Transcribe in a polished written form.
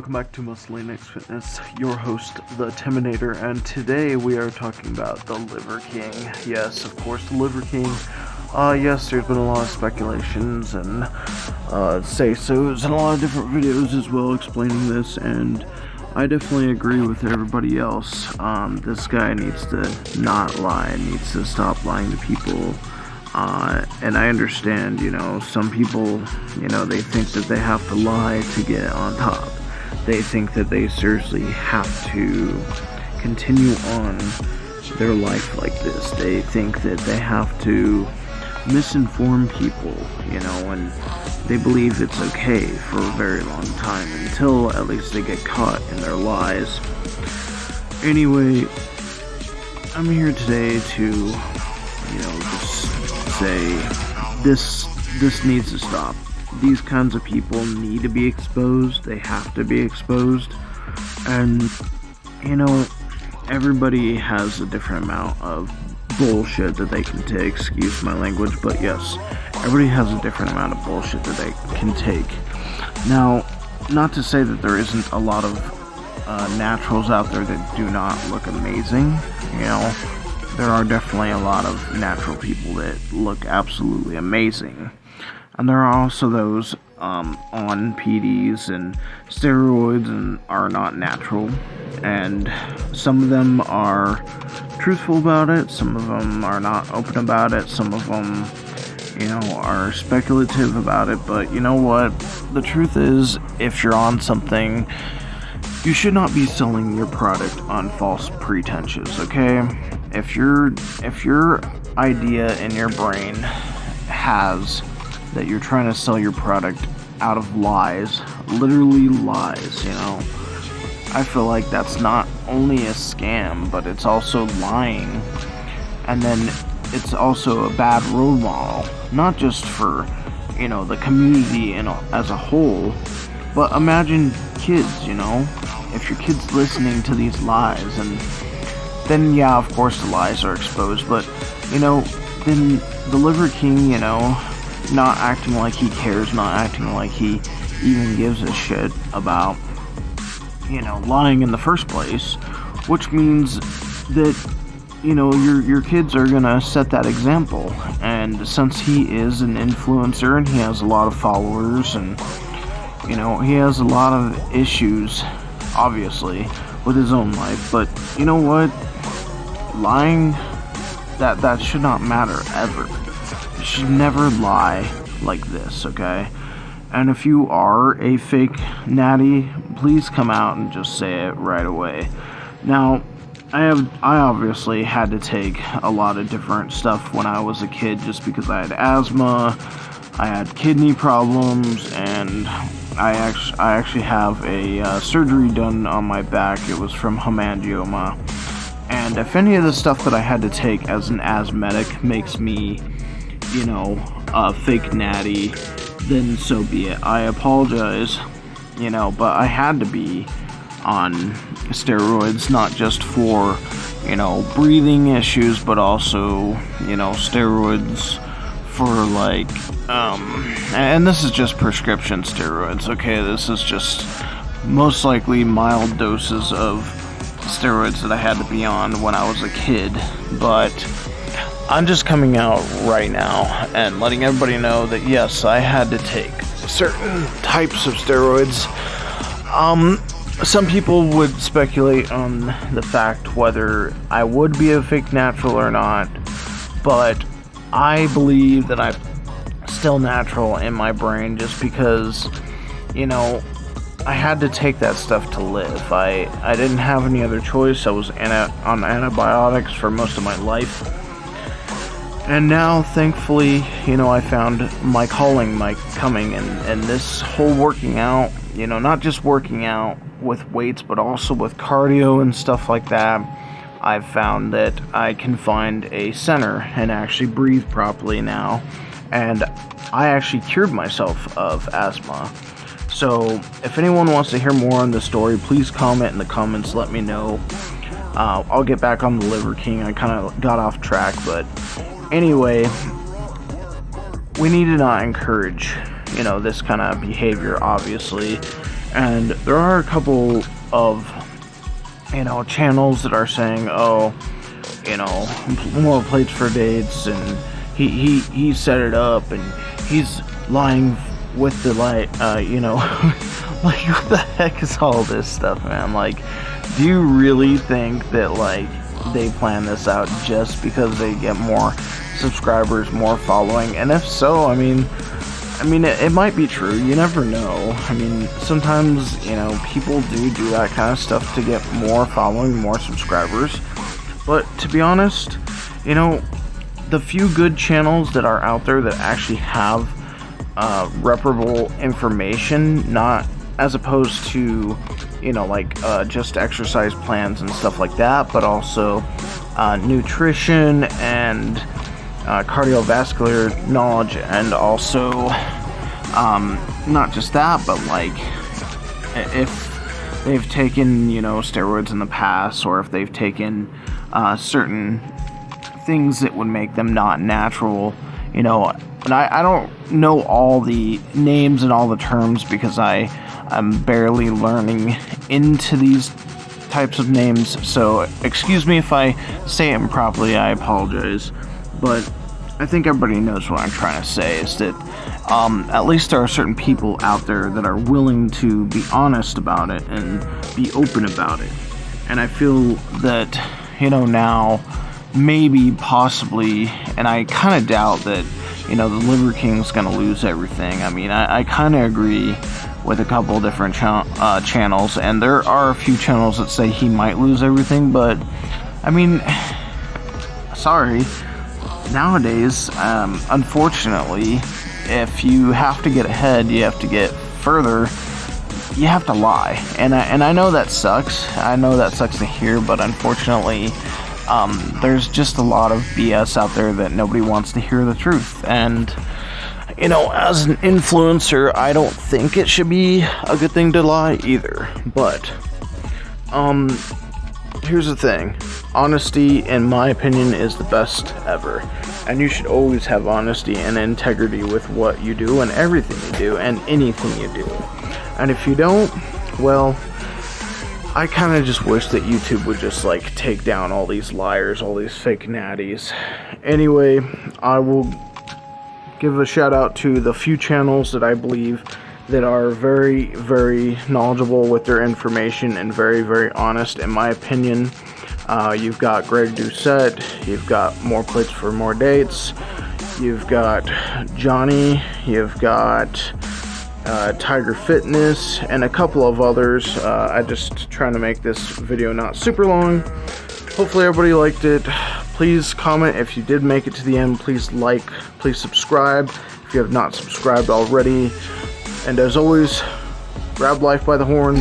welcome back to Muscle Fitness, your host, the Timminator, and today we are talking about the Liver King. Yes, of course, the Liver King. Yes, there's been a lot of speculations and say-sos and a lot of different videos as well explaining this, and I definitely agree with everybody else. This guy needs to not lie, needs to stop lying to people. And I understand, some people, they think that they have to lie to get on top. They think that they seriously have to continue on their life like this. They think that they have to misinform people, and they believe it's okay for a very long time until at least they get caught in their lies. Anyway, I'm here today to, just say this needs to stop. These kinds of people need to be exposed. They have to be exposed. And everybody has a different amount of bullshit that they can take, excuse my language, but yes, everybody has a different amount of bullshit that they can take. Now, not to say that there isn't a lot of naturals out there that do not look amazing, there are definitely a lot of natural people that look absolutely amazing. And there are also those on PDs and steroids and are not natural. And some of them are truthful about it, some of them are not open about it, some of them, are speculative about it. But you know what? The truth is, if you're on something, you should not be selling your product on false pretenses, okay? If your idea in your brain has that you're trying to sell your product out of lies, literally lies, I feel like that's not only a scam, but it's also lying. And then it's also a bad role model, not just for, the community as a whole, but imagine kids, if your kid's listening to these lies, and then yeah, of course the lies are exposed, but then the Liver King, not acting like he cares, not acting like he even gives a shit about, lying in the first place, which means that, your kids are gonna set that example. And since he is an influencer and he has a lot of followers and, he has a lot of issues, obviously, with his own life, but you know what? Lying, that should not matter ever. You should never lie like this, okay? And if you are a fake natty, please come out and just say it right away. Now, I obviously had to take a lot of different stuff when I was a kid just because I had asthma, I had kidney problems, and I actually have a surgery done on my back. It was from hemangioma. And if any of the stuff that I had to take as an asthmatic makes me, a fake natty, then so be it. I apologize, but I had to be on steroids, not just for, breathing issues, but also, steroids for like, and this is just prescription steroids, okay? This is just most likely mild doses of steroids that I had to be on when I was a kid, but I'm just coming out right now and letting everybody know that yes, I had to take certain types of steroids. Some people would speculate on the fact whether I would be a fake natural or not, but I believe that I'm still natural in my brain just because, I had to take that stuff to live. I didn't have any other choice. I was on antibiotics for most of my life. And now, thankfully, I found my calling, my coming, and this whole working out, not just working out with weights, but also with cardio and stuff like that. I've found that I can find a center and actually breathe properly now. And I actually cured myself of asthma. So, if anyone wants to hear more on this story, please comment in the comments, let me know. I'll get back on the Liver King. I kind of got off track, but anyway, we need to not encourage, this kind of behavior, obviously. And there are a couple of, channels that are saying, oh, more plates for dates, and he set it up, and he's lying with the light, like, what the heck is all this stuff, man? Like, do you really think that, like, they plan this out just because they get more subscribers, more following? And if so, I mean, it might be true. You never know. I mean, sometimes, people do that kind of stuff to get more following, more subscribers. But to be honest, the few good channels that are out there that actually have reparable information, not as opposed to, just exercise plans and stuff like that, but also nutrition and cardiovascular knowledge, and also not just that, but like if they've taken steroids in the past, or if they've taken certain things that would make them not natural, and I don't know all the names and all the terms because I'm barely learning into these types of names, so excuse me if I say it improperly, I apologize. But I think everybody knows what I'm trying to say, is that at least there are certain people out there that are willing to be honest about it and be open about it. And I feel that, now, maybe, possibly, and I kind of doubt that, the Liver King's going to lose everything. I mean, I kind of agree with a couple different channels, and there are a few channels that say he might lose everything, but, I mean, sorry. Nowadays, unfortunately, if you have to get ahead, you have to get further, you have to lie. And I know that sucks. I know that sucks to hear, but unfortunately, there's just a lot of BS out there that nobody wants to hear the truth. And, as an influencer, I don't think it should be a good thing to lie either. But, here's the thing. Honesty, in my opinion, is the best ever. And you should always have honesty and integrity with what you do and everything you do and anything you do. And if you don't, well, I kind of just wish that YouTube would just, like, take down all these liars, all these fake natties. Anyway, I will give a shout out to the few channels that I believe that are very, very knowledgeable with their information and very, very honest, in my opinion. You've got Greg Doucette, you've got More Plates for More Dates, you've got Johnny, you've got Tiger Fitness, and a couple of others. I just trying to make this video not super long. Hopefully everybody liked it. Please comment if you did make it to the end. Please like, please subscribe if you have not subscribed already. And as always, grab life by the horns.